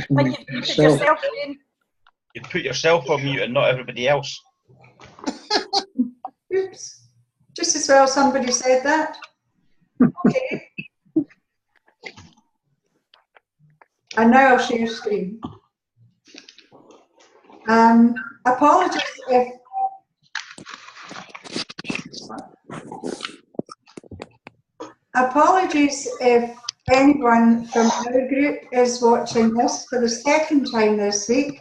Like you've muted yourself in. You put yourself on mute and not everybody else. Oops. Just as well somebody said that. Okay. And now I'll share screen. Apologies if anyone from our group is watching this for the second time this week,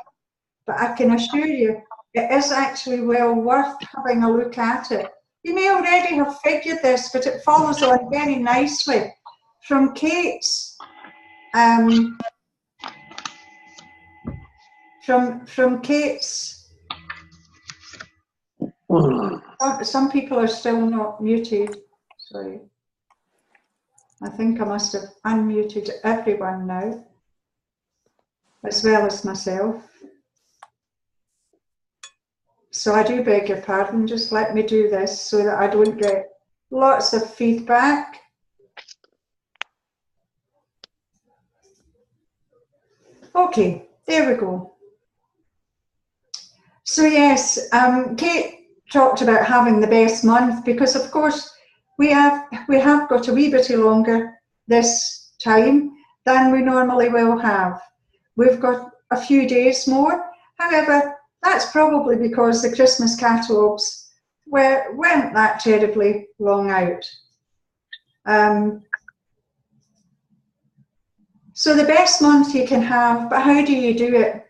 but I can assure you it is actually well worth having a look at it. You may already have figured this, but it follows on very nicely from Kate's from Kate's. Some people are still not muted. Sorry. I think I must have unmuted everyone now, as well as myself. So I do beg your pardon, just let me do this so that I don't get lots of feedback. Okay, there we go. So yes, Kate talked about having the best month because of course we have got a wee bit longer this time than we normally will have. We've got a few days more. However, that's probably because the Christmas catalogues weren't that terribly long out. So the best month you can have, but how do you do it?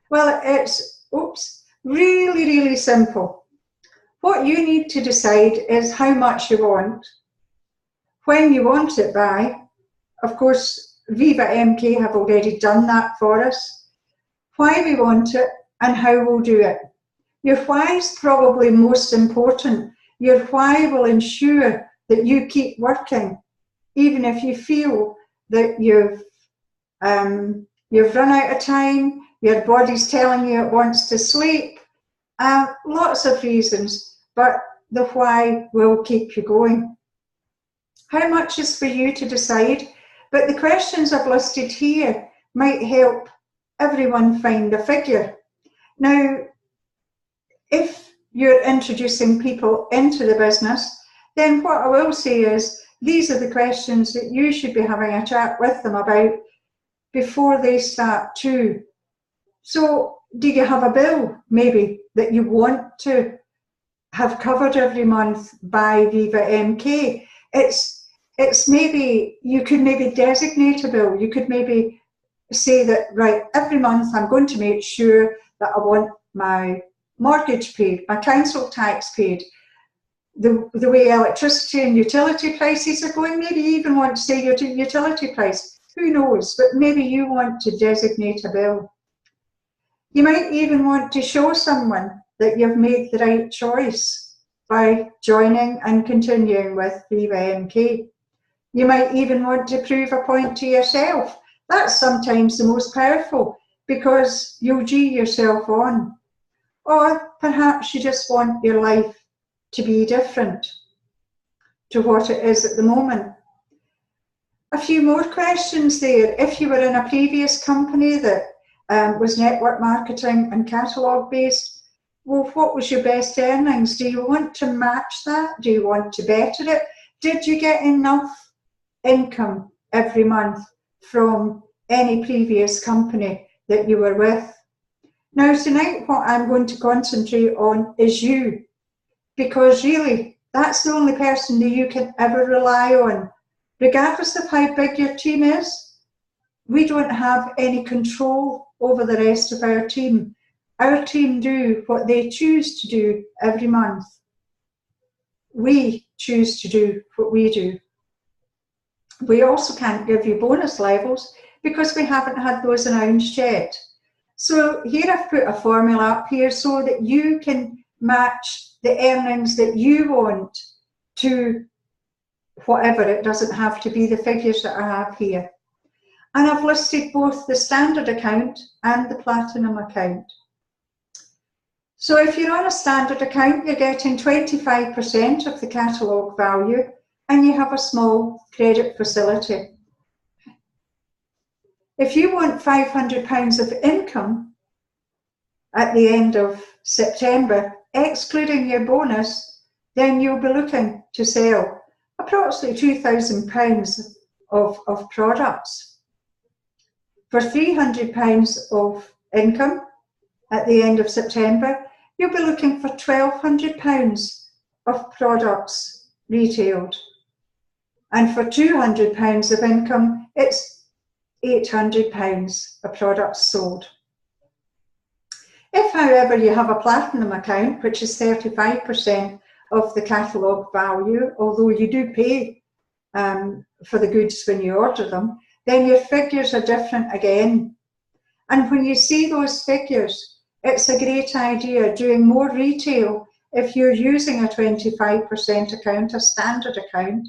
Well, it's really, really simple. What you need to decide is how much you want, when you want it by. Of course, Viva MK have already done that for us. Why we want it and how we'll do it. Your why is probably most important. Your why will ensure that you keep working, even if you feel that you've run out of time, your body's telling you it wants to sleep. Lots of reasons, but the why will keep you going. How much is for you to decide, but the questions I've listed here might help everyone find a figure. Now, if you're introducing people into the business, then what I will say is these are the questions that you should be having a chat with them about before they start too. So do you have a bill maybe that you want to have covered every month by Viva MK? It's maybe, you could maybe designate a bill. You could maybe say that, right, every month I'm going to make sure that I want my mortgage paid, my council tax paid, the way electricity and utility prices are going, maybe you even want to say your utility price, who knows, but maybe you want to designate a bill. You might even want to show someone that you've made the right choice by joining and continuing with Viva MK. You might even want to prove a point to yourself. That's sometimes the most powerful because you'll G yourself on. Or perhaps you just want your life to be different to what it is at the moment. A few more questions there. If you were in a previous company that was network marketing and catalogue based, well, what was your best earnings? Do you want to match that? Do you want to better it? Did you get enough income every month from any previous company that you were with? Now tonight what I'm going to concentrate on is you, because really that's the only person that you can ever rely on. Regardless of how big your team is, we don't have any control over the rest of our team. Our team do what they choose to do every month. We choose to do what we do. We also can't give you bonus levels because we haven't had those announced yet. So here I've put a formula up here so that you can match the earnings that you want to whatever. It doesn't have to be the figures that I have here. And I've listed both the standard account and the platinum account. So if you're on a standard account, you're getting 25% of the catalogue value and you have a small credit facility. If you want £500 of income at the end of September, excluding your bonus, then you'll be looking to sell approximately £2,000 of products. For £300 of income at the end of September, you'll be looking for £1,200 of products retailed. And for £200 of income, it's £800 of products sold. If, however, you have a platinum account, which is 35% of the catalogue value, although you do pay for the goods when you order them, then your figures are different again. And when you see those figures, it's a great idea doing more retail if you're using a 25% account, a standard account,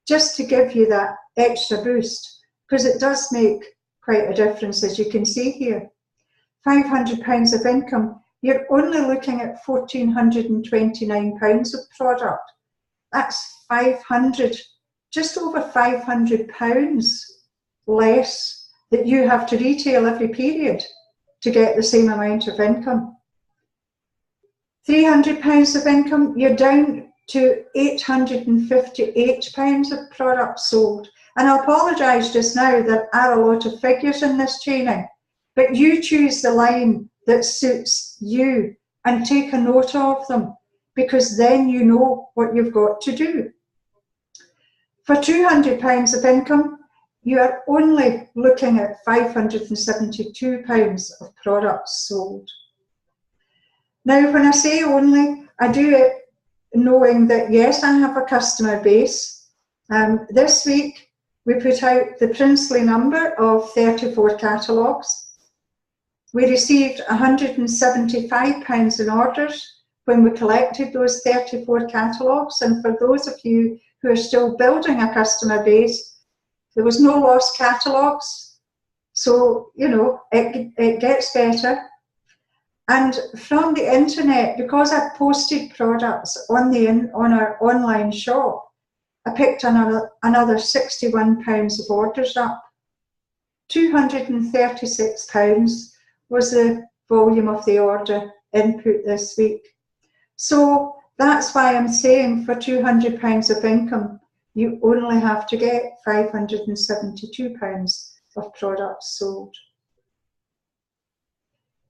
just to give you that extra boost, because it does make quite a difference, as you can see here. £500 of income, you're only looking at £1,429 of product. That's just over £500 less that you have to retail every period to get the same amount of income. £300 of income, you're down to £858 of products sold. And I apologise just now, there are a lot of figures in this training, but you choose the line that suits you and take a note of them, because then you know what you've got to do. For £200 of income, you are only looking at £572 of products sold. Now, when I say only, I do it knowing that, yes, I have a customer base. This week, we put out the princely number of 34 catalogues. We received £175 in orders when we collected those 34 catalogues. And for those of you who are still building a customer base, there was no lost catalogues. So, you know, it gets better. And from the internet, because I posted products on our online shop, I picked another £61 of orders up. £236 was the volume of the order input this week. So that's why I'm saying for £200 of income, you only have to get £572 of products sold.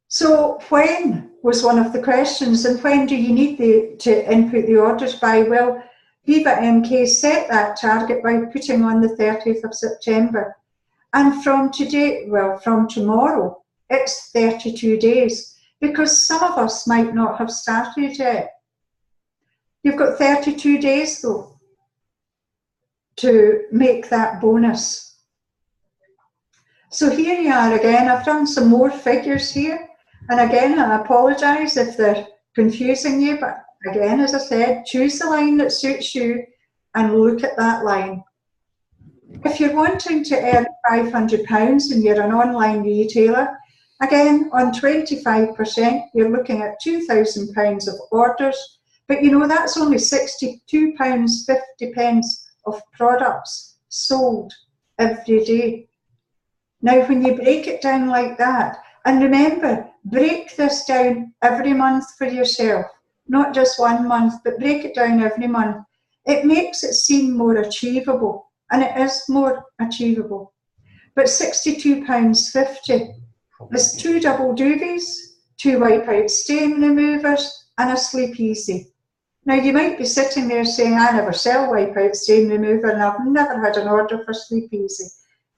So when was one of the questions, and when do you need to input the orders by? Well, Viva MK set that target by putting on the 30th of September. And from today, well, from tomorrow, it's 32 days, because some of us might not have started yet. You've got 32 days, though, to make that bonus. So here you are again. I've done some more figures here. And again, I apologise if they're confusing you, but again, as I said, choose the line that suits you and look at that line. If you're wanting to earn £500 and you're an online retailer, again, on 25%, you're looking at £2,000 of orders, but you know, that's only £62.50 of products sold every day. Now, when you break it down like that, and remember, break this down every month for yourself, not just 1 month, but break it down every month. It makes it seem more achievable, and it is more achievable. But £62.50 is 2 double duvets, 2 wipeout stain removers, and a Sleep Easy. Now, you might be sitting there saying, I never sell wipeout stain remover and I've never had an order for Sleep Easy.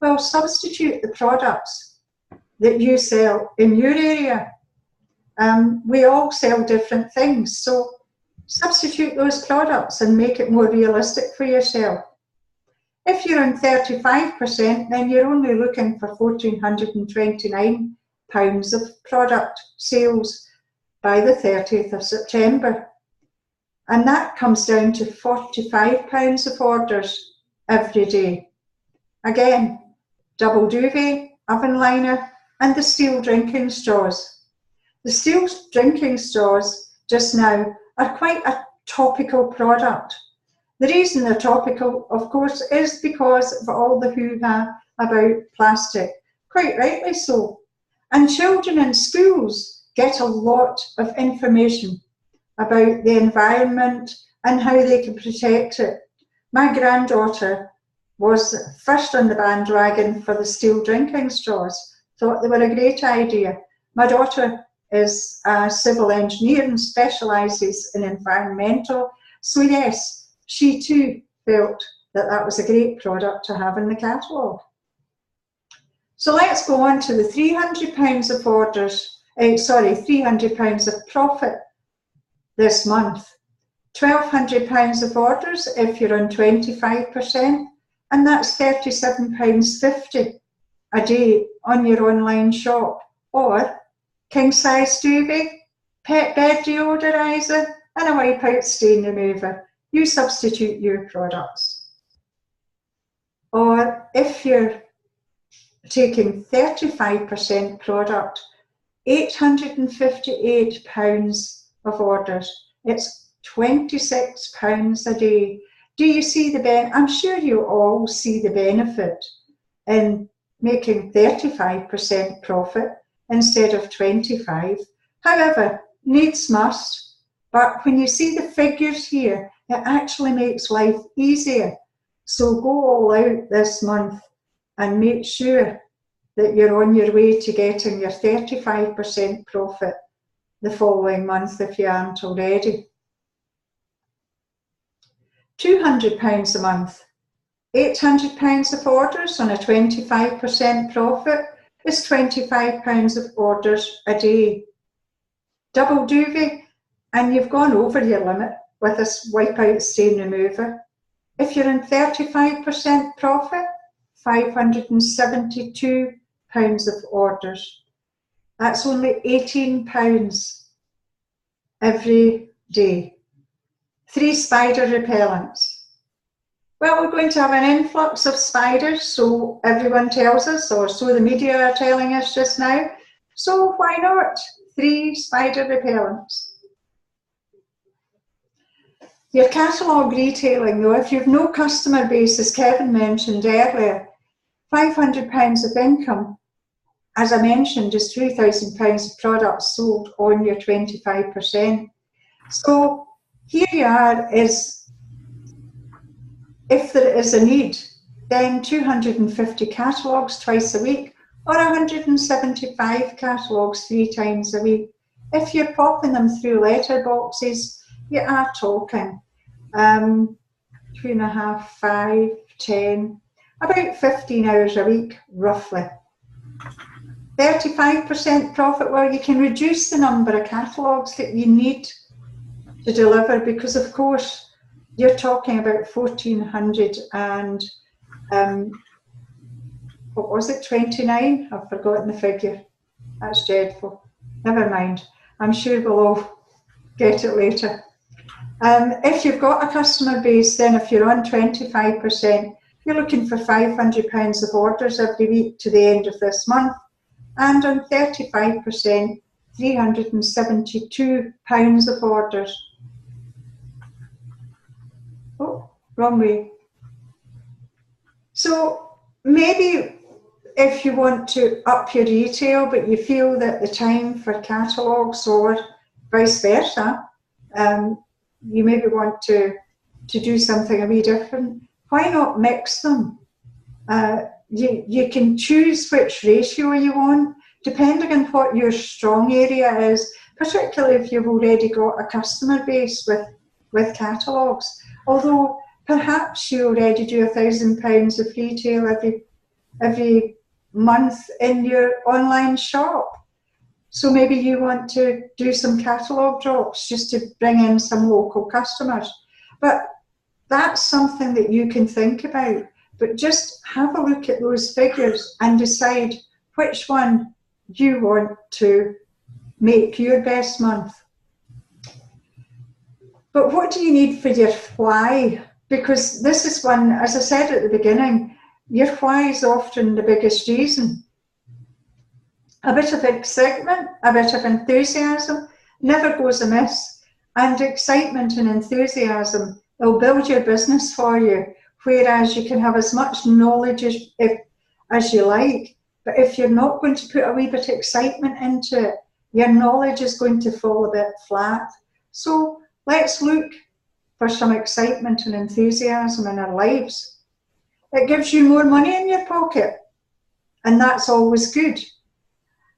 Well, substitute the products that you sell in your area. We all sell different things, so substitute those products and make it more realistic for yourself. If you're on 35%, then you're only looking for £1,429 of product sales by the 30th of September. And that comes down to £45 of orders every day. Again, double duvet, oven liner, and the steel drinking straws. The steel drinking straws just now are quite a topical product. The reason they're topical, of course, is because of all the hoo-ha about plastic, quite rightly so. And children in schools get a lot of information about the environment and how they can protect it. My granddaughter was first on the bandwagon for the steel drinking straws, thought they were a great idea. My daughter is a civil engineer and specialises in environmental, so yes, she too felt that that was a great product to have in the catalogue. So let's go on to the £300 of orders, £300 of profit this month. £1,200 of orders if you're on 25%, and that's £37.50 a day on your online shop. Or king size duvet, pet bed deodorizer, and a wipeout stain remover. You substitute your products. Or if you're taking 35% product, £858 of orders. It's £26 a day. Do you see the benefit? I'm sure you all see the benefit in making 35% profit instead of 25%. However, needs must, but when you see the figures here, it actually makes life easier. So go all out this month and make sure that you're on your way to getting your 35% profit the following month if you aren't already. £200 a month, £800 of orders on a 25% profit is £25 of orders a day. Double duvet, and you've gone over your limit with this wipeout stain remover. If you're in 35% profit, £572 of orders. That's only £18 every day. 3 spider repellents. Well, we're going to have an influx of spiders, so everyone tells us, or so the media are telling us just now. So why not 3 spider repellents? Your catalogue retailing, though, if you've no customer base, as Kevin mentioned earlier, £500 of income, as I mentioned, is £3,000 of products sold on your 25%. So here you are, is if there is a need, then 250 catalogues twice a week, or 175 catalogues 3 times a week. If you're popping them through letterboxes, you are talking 2.5, 5, 10, about 15 hours a week, roughly. 35% profit, well, you can reduce the number of catalogues that you need to deliver, because of course you're talking about 1,400 and what was it, 29? I've forgotten the figure. That's dreadful. Never mind. I'm sure we'll all get it later. If you've got a customer base, then if you're on 25%, you're looking for £500 of orders every week to the end of this month. And on 35%, £372 of orders. Oh, wrong way. So maybe if you want to up your retail, but you feel that the time for catalogues or vice versa, you maybe want to do something a wee different, why not mix them? You can choose which ratio you want, depending on what your strong area is, particularly if you've already got a customer base with catalogues. Although perhaps you already do £1,000 of retail every month in your online shop. So maybe you want to do some catalogue drops just to bring in some local customers. But that's something that you can think about. But just have a look at those figures and decide which one you want to make your best month. But what do you need for your why? Because this is one, as I said at the beginning, your why is often the biggest reason. A bit of excitement, a bit of enthusiasm never goes amiss. And excitement and enthusiasm will build your business for you, whereas you can have as much knowledge as you like. But if you're not going to put a wee bit of excitement into it, your knowledge is going to fall a bit flat. So let's look for some excitement and enthusiasm in our lives. It gives you more money in your pocket, and that's always good.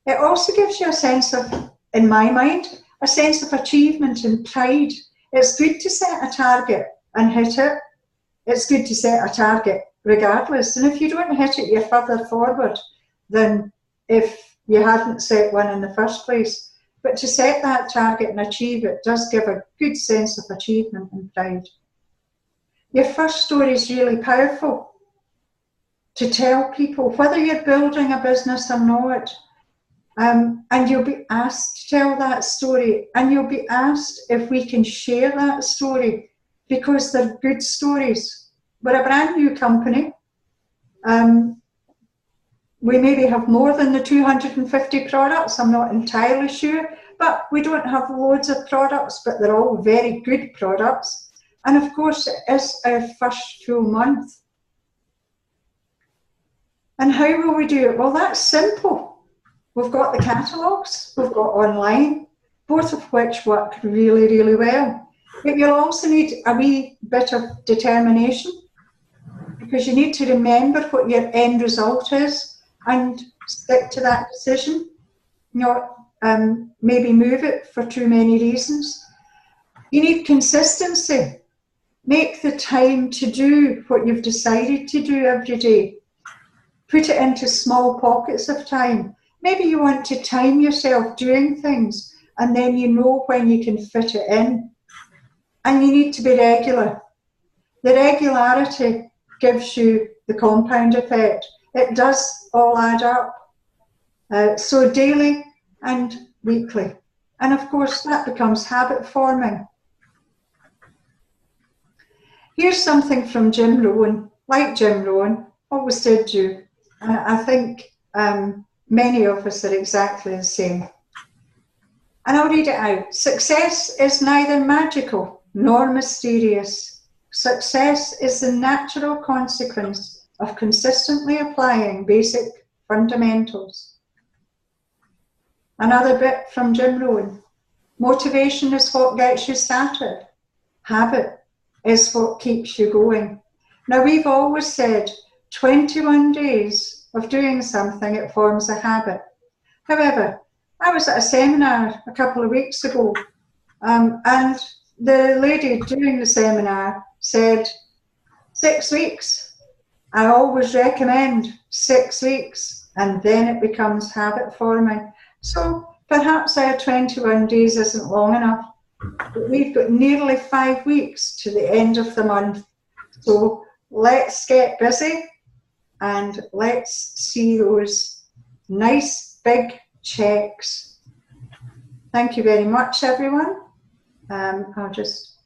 It also gives you a sense of, in my mind, a sense of achievement and pride. It's good to set a target and hit it. It's good to set a target regardless. And if you don't hit it, you're further forward than if you hadn't set one in the first place. But to set that target and achieve it does give a good sense of achievement and pride. Your first story is really powerful to tell people, whether you're building a business or not. And you'll be asked to tell that story, and you'll be asked if we can share that story, because they're good stories. We're a brand new company. We maybe have more than the 250 products, I'm not entirely sure, but we don't have loads of products, but they're all very good products. And of course, it is our first full month. And how will we do it? Well, that's simple. We've got the catalogues, we've got online, both of which work really, really well. But you'll also need a wee bit of determination, because you need to remember what your end result is and stick to that decision, not maybe move it for too many reasons. You need consistency. Make the time to do what you've decided to do every day. Put it into small pockets of time. Maybe you want to time yourself doing things, and then you know when you can fit it in. And you need to be regular. The regularity gives you the compound effect. It does all add up. So daily and weekly. And of course, that becomes habit forming. Here's something from Jim Rohn, like Jim Rohn, always did do. I think many of us are exactly the same. And I'll read it out. Success is neither magical nor mysterious. Success is the natural consequence of consistently applying basic fundamentals. Another bit from Jim Rohn. Motivation is what gets you started. Habit is what keeps you going. Now, we've always said 21 days of doing something, it forms a habit. However, I was at a seminar a couple of weeks ago, and the lady doing the seminar said 6 weeks. I always recommend 6 weeks, and then it becomes habit forming. So perhaps our 21 days isn't long enough, but we've got nearly 5 weeks to the end of the month. So let's get busy. And let's see those nice big checks. Thank you very much, everyone. I'll just